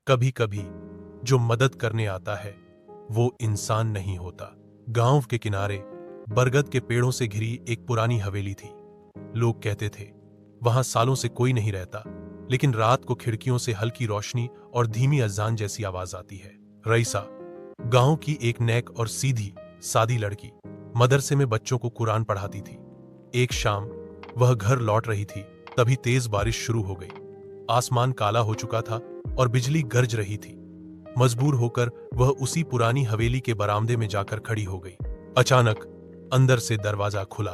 कभी कभी जो मदद करने आता है वो इंसान नहीं होता। गांव के किनारे बरगद के पेड़ों से घिरी एक पुरानी हवेली थी। लोग कहते थे वहां सालों से कोई नहीं रहता, लेकिन रात को खिड़कियों से हल्की रोशनी और धीमी अजान जैसी आवाज आती है। रईसा गांव की एक नेक और सीधी सादी लड़की, मदरसे में बच्चों को कुरान पढ़ाती थी। एक शाम वह घर लौट रही थी, तभी तेज बारिश शुरू हो गई। आसमान काला हो चुका था और बिजली गरज रही थी। मजबूर होकर वह उसी पुरानी हवेली के बरामदे में जाकर खड़ी हो गई। अचानक अंदर से दरवाजा खुला।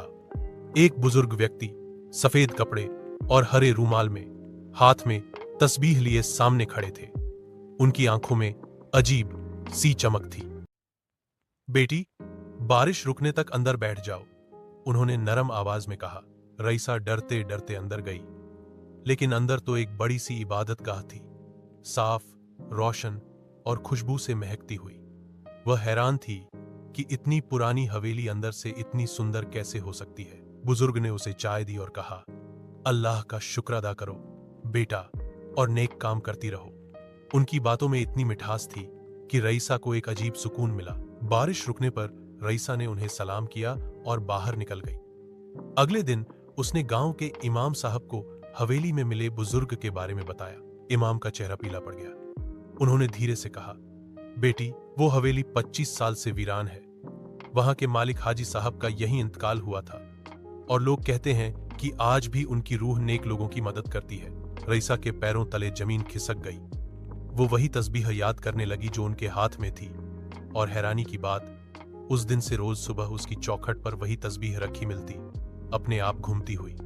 एक बुजुर्ग व्यक्ति सफेद कपड़े और हरे रूमाल में, हाथ में तस्बीह लिए सामने खड़े थे। उनकी आंखों में अजीब सी चमक थी। बेटी, बारिश रुकने तक अंदर बैठ जाओ, उन्होंने नरम आवाज में कहा। रईसा डरते डरते अंदर गई, लेकिन अंदर तो एक बड़ी सी इबादतगाह थी, साफ, रोशन और खुशबू से महकती हुई। वह हैरान थी कि इतनी पुरानी हवेली अंदर से इतनी सुंदर कैसे हो सकती है। बुजुर्ग ने उसे चाय दी और कहा, अल्लाह का शुक्र अदा करो बेटा, और नेक काम करती रहो। उनकी बातों में इतनी मिठास थी कि रईसा को एक अजीब सुकून मिला। बारिश रुकने पर रईसा ने उन्हें सलाम किया और बाहर निकल गई। अगले दिन उसने गांव के इमाम साहब को हवेली में मिले बुजुर्ग के बारे में बताया। इमाम का चेहरा पीला पड़ गया। उन्होंने धीरे से कहा, बेटी, वो हवेली 25 साल से वीरान है। वहां के मालिक हाजी साहब का यही इंतकाल हुआ था, और लोग कहते हैं कि आज भी उनकी रूह नेक लोगों की मदद करती है। रईसा के पैरों तले जमीन खिसक गई। वो वही तस्बीह याद करने लगी जो उनके हाथ में थी, और हैरानी की बात, उस दिन से रोज सुबह उसकी चौखट पर वही तस्बीह रखी मिलती, अपने आप घूमती हुई।